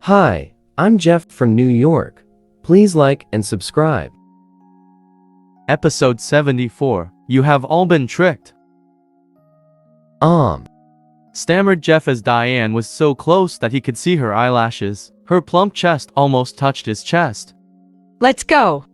Hi, I'm Jeff from New York. Please like and subscribe. Episode 74. You have all been tricked. Stammered Jeff as Diane was so close that he could see her eyelashes. Her plump chest almost touched his chest. Let's go.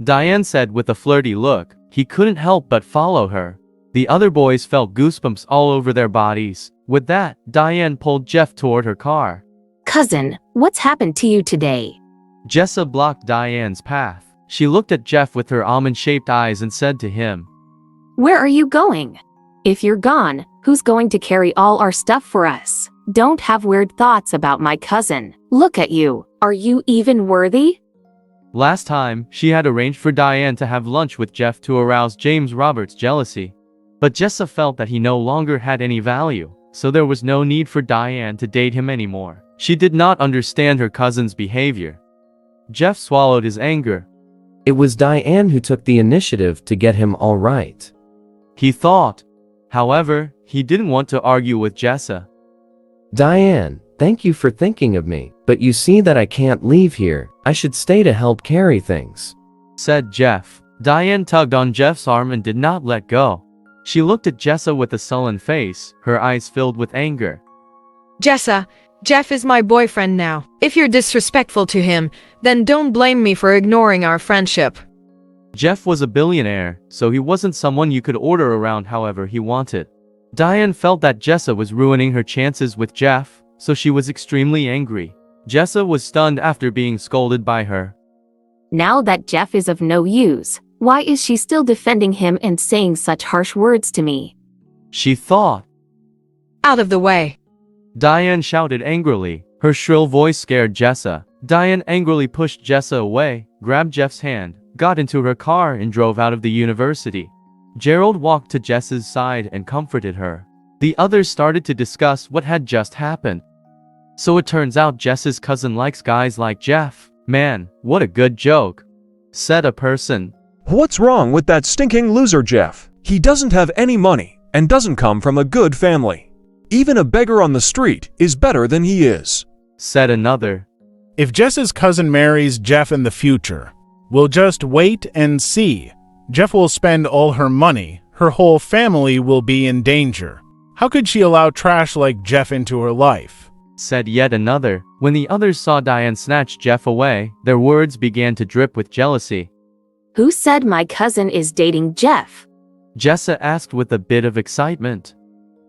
Diane said with a flirty look. He couldn't help but follow her. The other boys felt goosebumps all over their bodies. With that, Diane pulled Jeff toward her car. Cousin, what's happened to you today? Jessa blocked Diane's path. She looked at Jeff with her almond-shaped eyes and said to him, Where are you going? If you're gone, who's going to carry all our stuff for us? Don't have weird thoughts about my cousin. Look at you. Are you even worthy? Last time, she had arranged for Diane to have lunch with Jeff to arouse James Roberts' jealousy. But Jessa felt that he no longer had any value, so there was no need for Diane to date him anymore. She did not understand her cousin's behavior. Jeff swallowed his anger. It was Diane who took the initiative to get him all right. He thought. However, he didn't want to argue with Jessa. Diane, thank you for thinking of me, but you see that I can't leave here. I should stay to help carry things, said Jeff. Diane tugged on Jeff's arm and did not let go. She looked at Jessa with a sullen face, her eyes filled with anger. Jessa, Jeff is my boyfriend now. If you're disrespectful to him, then don't blame me for ignoring our friendship. Jeff was a billionaire, so he wasn't someone you could order around however he wanted. Diane felt that Jessa was ruining her chances with Jeff, so she was extremely angry. Jessa was stunned after being scolded by her. Now that Jeff is of no use, why is she still defending him and saying such harsh words to me? She thought. Out of the way. Diane shouted angrily. Her shrill voice scared Jessa. Diane angrily pushed Jessa away, grabbed Jeff's hand, got into her car and drove out of the university. Gerald walked to Jessa's side and comforted her. The others started to discuss what had just happened. So it turns out Jessa's cousin likes guys like Jeff. Man, what a good joke, said a person. What's wrong with that stinking loser Jeff? He doesn't have any money and doesn't come from a good family. Even a beggar on the street is better than he is, said another. If Jessa's cousin marries Jeff in the future, we'll just wait and see. Jeff will spend all her money. Her whole family will be in danger. How could she allow trash like Jeff into her life? Said yet another. When the others saw Diane snatch Jeff away, their words began to drip with jealousy. Who said my cousin is dating Jeff? Jessa asked with a bit of excitement.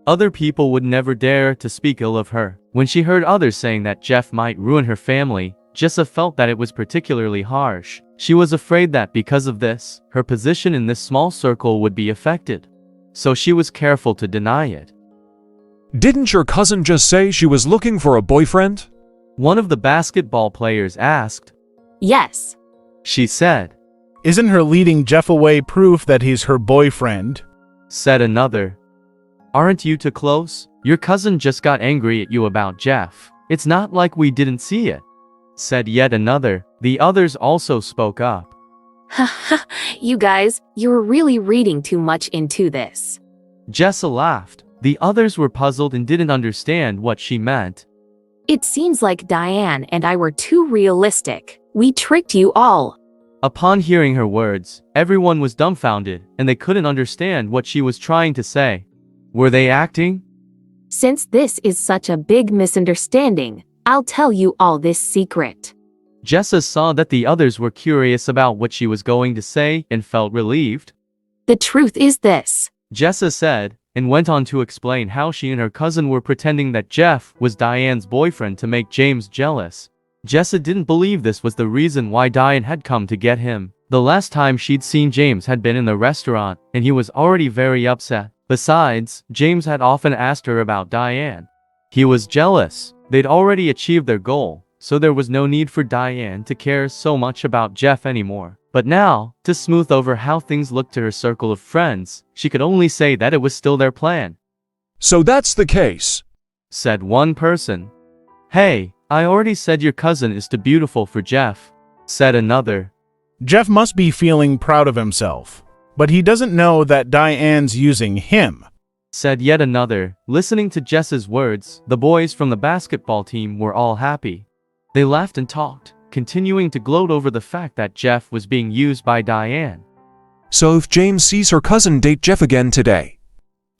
Other people would never dare to speak ill of her. When she heard others saying that Jeff might ruin her family, Jessa felt that it was particularly harsh. She was afraid that because of this, her position in this small circle would be affected. So she was careful to deny it. Didn't your cousin just say she was looking for a boyfriend? One of the basketball players asked. Yes. She said. Isn't her leading Jeff away proof that he's her boyfriend? Said another. Aren't you too close? Your cousin just got angry at you about Jeff. It's not like we didn't see it, said yet another. The others also spoke up. Haha, you guys, you're really reading too much into this. Jessa laughed. The others were puzzled and didn't understand what she meant. It seems like Diane and I were too realistic. We tricked you all. Upon hearing her words, everyone was dumbfounded, and they couldn't understand what she was trying to say. Were they acting? Since this is such a big misunderstanding, I'll tell you all this secret. Jessa saw that the others were curious about what she was going to say and felt relieved. The truth is this, Jessa said, and went on to explain how she and her cousin were pretending that Jeff was Diane's boyfriend to make James jealous. Jessa didn't believe this was the reason why Diane had come to get him. The last time she'd seen James had been in the restaurant, and he was already very upset. Besides, James had often asked her about Diane. He was jealous. They'd already achieved their goal, so there was no need for Diane to care so much about Jeff anymore. But now, to smooth over how things looked to her circle of friends, she could only say that it was still their plan. So that's the case, said one person. Hey, I already said your cousin is too beautiful for Jeff, said another. Jeff must be feeling proud of himself, but he doesn't know that Diane's using him, said yet another. Listening to Jessa's words, the boys from the basketball team were all happy. They laughed and talked, continuing to gloat over the fact that Jeff was being used by Diane. So if James sees her cousin date Jeff again today,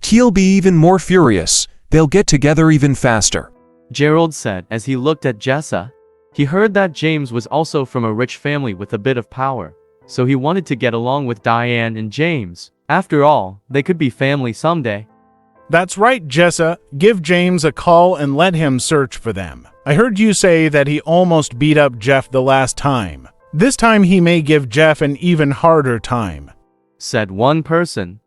he'll be even more furious. They'll get together even faster. Gerald said as he looked at Jessa. He heard that James was also from a rich family with a bit of power, so he wanted to get along with Diane and James. After all, they could be family someday. That's right, Jessa. Give James a call and let him search for them. I heard you say that he almost beat up Jeff the last time. This time he may give Jeff an even harder time, said one person.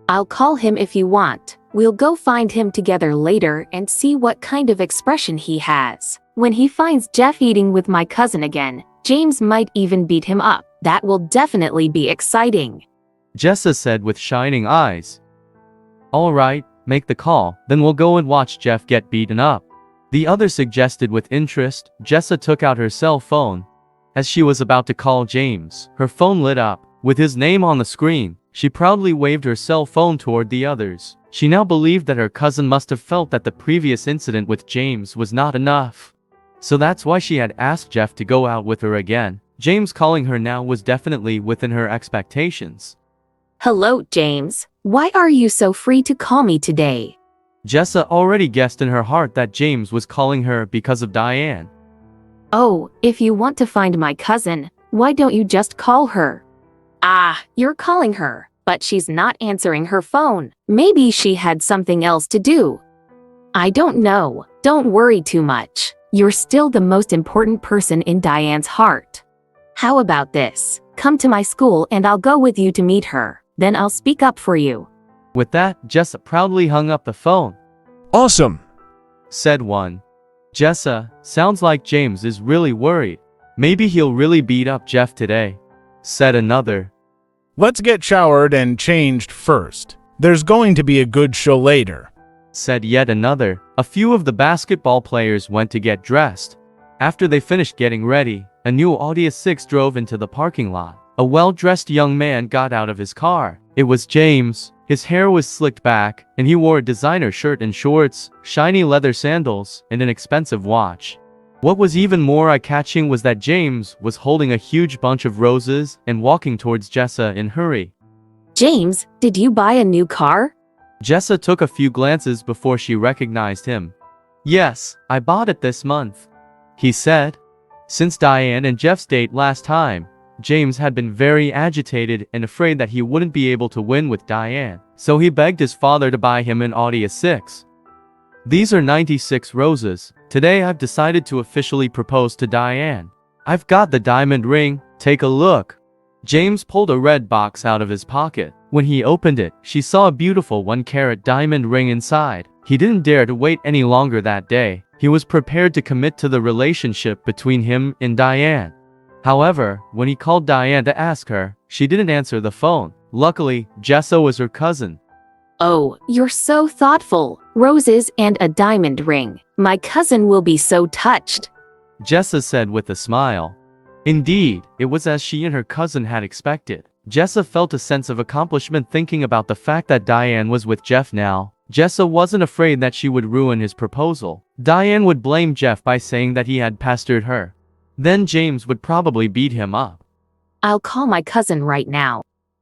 I'll call him if you want. We'll go find him together later and see what kind of expression he has. When he finds Jeff eating with my cousin again, James might even beat him up. That will definitely be exciting, Jessa said with shining eyes. All right, make the call, then we'll go and watch Jeff get beaten up, the other suggested with interest. Jessa took out her cell phone. As she was about to call James, her phone lit up. With his name on the screen, she proudly waved her cell phone toward the others. She now believed that her cousin must have felt that the previous incident with James was not enough. So that's why she had asked Jeff to go out with her again. James calling her now was definitely within her expectations. Hello, James. Why are you so free to call me today? Jessa already guessed in her heart that James was calling her because of Diane. Oh, if you want to find my cousin, why don't you just call her? Ah, you're calling her, but she's not answering her phone. Maybe she had something else to do. I don't know. Don't worry too much. You're still the most important person in Diane's heart. How about this? Come to my school and I'll go with you to meet her. Then I'll speak up for you. With that, Jessa proudly hung up the phone. Awesome, said one. Jessa, sounds like James is really worried. Maybe he'll really beat up Jeff today, said another. Let's get showered and changed first. There's going to be a good show later, said yet another. A few of the basketball players went to get dressed. After they finished getting ready, a new Audi 6 drove into the parking lot. A well-dressed young man got out of his car. It was James. His hair was slicked back, and he wore a designer shirt and shorts, shiny leather sandals, and an expensive watch. What was even more eye-catching was that James was holding a huge bunch of roses and walking towards Jessa in a hurry. James, did you buy a new car? Jessa took a few glances before she recognized him. Yes, I bought it this month, he said. Since Diane and Jeff's date last time, James had been very agitated and afraid that he wouldn't be able to win with Diane, so he begged his father to buy him an Audi 6. These are 96 roses. Today I've decided to officially propose to Diane. I've got the diamond ring, take a look. James pulled a red box out of his pocket. When he opened it, she saw a beautiful 1-carat diamond ring inside. He didn't dare to wait any longer that day. He was prepared to commit to the relationship between him and Diane. However, when he called Diane to ask her, she didn't answer the phone. Luckily, Jessa was her cousin. Oh, you're so thoughtful. Roses and a diamond ring. My cousin will be so touched, Jessa said with a smile. Indeed, it was as she and her cousin had expected. Jessa felt a sense of accomplishment thinking about the fact that Diane was with Jeff now. Jessa wasn't afraid that she would ruin his proposal. Diane would blame Jeff by saying that he had pestered her. Then James would probably beat him up. I'll call my cousin right now,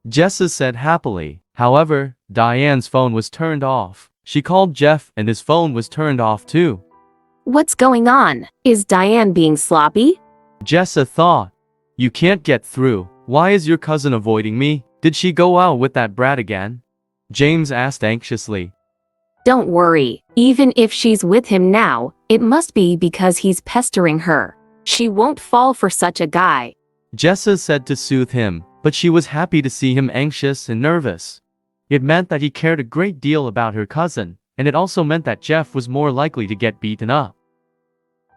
Jessa said happily. However, Diane's phone was turned off. She called Jeff and his phone was turned off too. What's going on? Is Diane being sloppy? Jessa thought. You can't get through. Why is your cousin avoiding me? Did she go out with that brat again? James asked anxiously. Don't worry. Even if she's with him now, it must be because he's pestering her. She won't fall for such a guy, Jessa said to soothe him, but she was happy to see him anxious and nervous. It meant that he cared a great deal about her cousin, and it also meant that Jeff was more likely to get beaten up.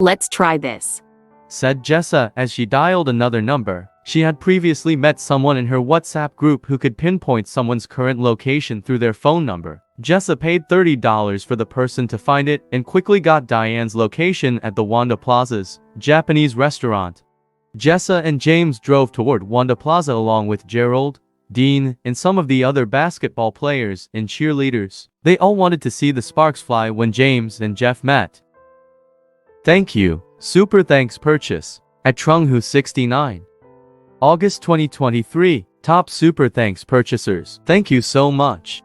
Let's try this, said Jessa as she dialed another number. She had previously met someone in her WhatsApp group who could pinpoint someone's current location through their phone number. Jessa paid $30 for the person to find it and quickly got Diane's location at the Wanda Plaza's Japanese restaurant. Jessa and James drove toward Wanda Plaza along with Gerald, Dean, and some of the other basketball players and cheerleaders. They all wanted to see the sparks fly when James and Jeff met. Thank you. Super thanks purchase. At Trunghu 69. August 2023. Top super thanks purchasers. Thank you so much.